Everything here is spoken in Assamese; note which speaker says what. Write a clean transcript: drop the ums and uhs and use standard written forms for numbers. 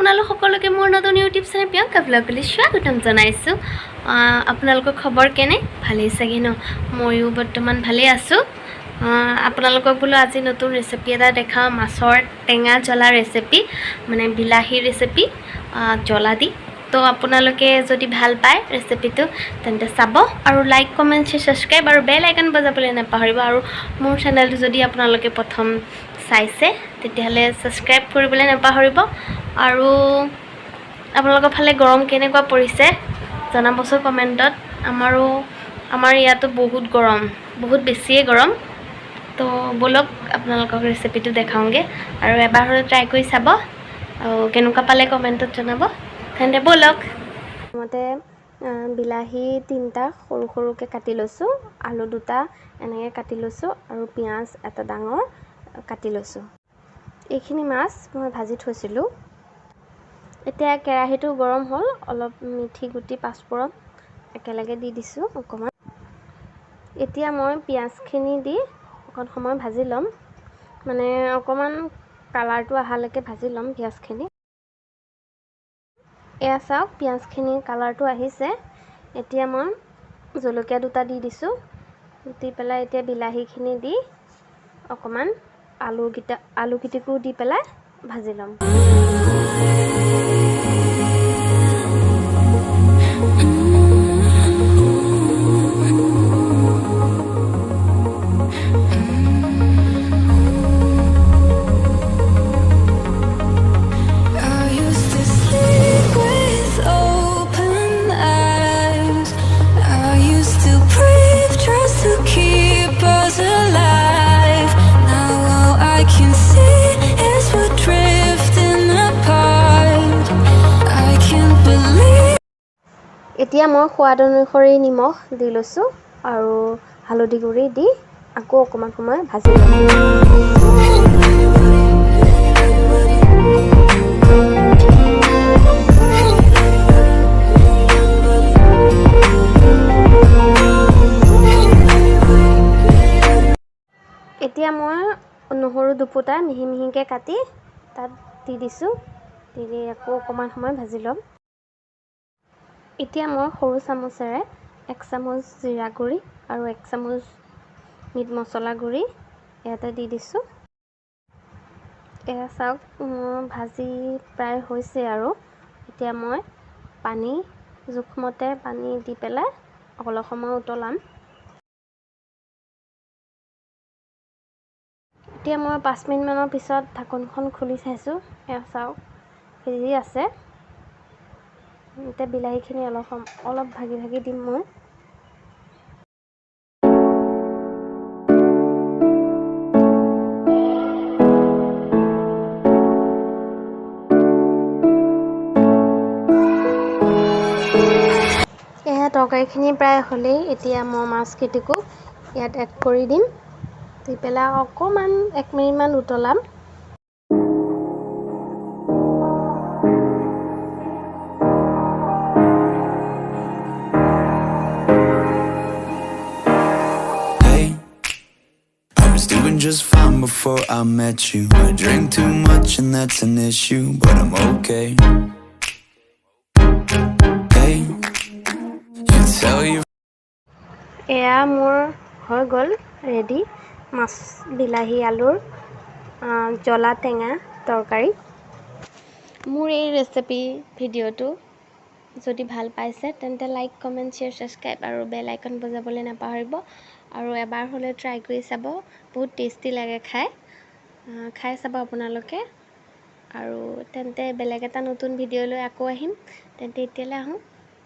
Speaker 1: আপোনালোক সকলোকে মোৰ নতুন ইউটিউব চেনেল প্ৰিয়ংকা ব্লগলৈ স্বাগতম জনাইছোঁ। আপোনালোকৰ খবৰ কেনে? ভালেই চাগে ন? ময়ো বৰ্তমান ভালেই আছোঁ। আপোনালোকক বোলো আজি নতুন ৰেচিপি এটা দেখাওঁ, মাছৰ টেঙা জ্বলা ৰেচিপি, মানে বিলাহী ৰেচিপি জ্বলা দি। তো আপোনালোকে যদি ভাল পায় ৰেচিপিটো তেন্তে চাব আৰু লাইক কমেণ্ট শ্বেয়াৰ ছাবস্ক্ৰাইব আৰু বেল আইকন বজাবলৈ নাপাহৰিব। আৰু মোৰ চেনেলটো যদি আপোনালোকে প্ৰথম চাইছে তেতিয়াহ'লে ছাবস্ক্ৰাইব কৰিবলৈ নাপাহৰিব। আৰু আপোনালোকৰ ফালে গৰম কেনেকুৱা পৰিছে জনাবচোন কমেণ্টত। আমাৰ ইয়াতো বহুত গৰম, বহুত বেছিয়ে গৰম। তো ব'লক আপোনালোকক ৰেচিপিটো দেখাওঁগৈ আৰু এবাৰ হ'লে ট্ৰাই কৰি চাব আৰু কেনেকুৱা পালে কমেণ্টত জনাব। তেন্তে ব'লক। প্ৰথমতে বিলাহী 3টা সৰু সৰুকৈ কাটি লৈছোঁ, আলু 2টা এনেকৈ কাটি লৈছোঁ আৰু পিঁয়াজ এটা ডাঙৰ কাটি লৈছোঁ। এইখিনি মাছ মই ভাজি থৈছিলোঁ। এতিয়া কেৰাহীটো গৰম হ'ল, অলপ মিঠি গুটি পাঁচফোৰণ একেলগে দি দিছোঁ অকণমান। এতিয়া মই পিঁয়াজখিনি দি অকণ সময় ভাজি ল'ম, মানে অকণমান কালাৰটো অহালৈকে ভাজি ল'ম পিঁয়াজখিনি। এয়া চাওক, পিঁয়াজখিনি কালাৰটো আহিছে। এতিয়া মই জলকীয়া 2টা দি দিছোঁ, দি পেলাই এতিয়া বিলাহীখিনি দি অকণমান আলুকেইটিকো দি পেলাই ভাজি ল'ম। এতিয়া মই সোৱাদ অনুসৰি নিমখ দি লৈছোঁ আৰু হালধি গুড়ি দি আকৌ অকণমান সময় ভাজি ল'ম। এতিয়া মই নহৰু 2 ফুটা মিহি মিহিকৈ কাটি তাত দি দিছোঁ, দি আকৌ অকণমান সময় ভাজি ল'ম। এতিয়া মই সৰু চামুচেৰে 1 চামুচ জিৰা গুড়ি আৰু 1 চামুচ মিট মছলা গুড়ি ইয়াতে দি দিছোঁ। এয়া চাওক, ভাজি প্ৰায় হৈছে আৰু এতিয়া মই জোখমতে পানী দি পেলাই অলপ সময় উতলাম। এতিয়া মই 5 মিনিটমানৰ পিছত ঢাকনখন খুলি চাইছোঁ। এয়া চাওক, সিজি আছে। এতিয়া বিলাহীখিনি অলপ ভাগি দিম মই। এয়া তৰকাৰীখিনি প্ৰায় হ'লেই। এতিয়া মই মাছকেইটিকো ইয়াত এড কৰি দিম, দি পেলাই অকণমান 1 মিনিটমান উতলাম।
Speaker 2: Just fine before I met you. I drink too much and that's an issue, but I'm okay. Hey, you tell your
Speaker 1: এয়া মোৰ হৈ গ'ল ৰেডি মাছ বিলাহী আলুৰ জ্বলা টেঙা তৰকাৰী। মোৰ এই ৰেচিপি ভিডিঅ'টো যদি ভাল পাইছে তেন্তে লাইক কমেণ্ট শ্বেয়াৰ ছাবস্ক্ৰাইব আৰু বেল আইকন বজাবলৈ নাপাহৰিব। আৰু এবাৰ হ'লে ট্ৰাই কৰি চাব, বহুত টেষ্টি লাগে খাই চাব আপোনালোকে। আৰু তেন্তে বেলেগ এটা নতুন ভিডিঅ' লৈ আকৌ আহিম। তেন্তে এতিয়ালৈ আহোঁ।